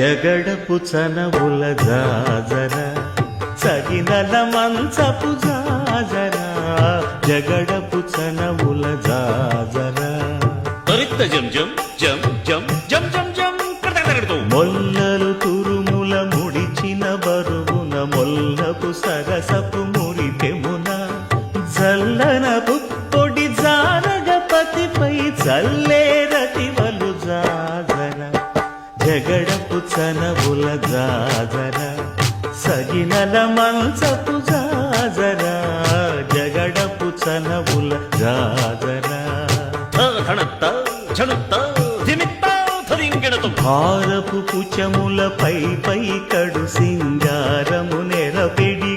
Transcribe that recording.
జగడపు చనవుల జాజర సగినల మంచపు జాజర జగడపు చనవుల జాజర తరిత్త జం జం జం జం జం జం జం కడతగడతగడతో మొల్లలు తురుముల ముడిచిన బరువున మొల్లపు సరసపు మురిపెమున జల్లన పుప్పొడి జానగపతిపై చల్లే రతివలు జాజర జగడపు చనవుల జాజర సగినల మంచపు జాజర జగడపు చనవుల జాజర ధనత్త ఝణుత్త ధిమిత్త ధరింగెడతో భారపు పుచముల పై కడు సింగారము నెరపెడి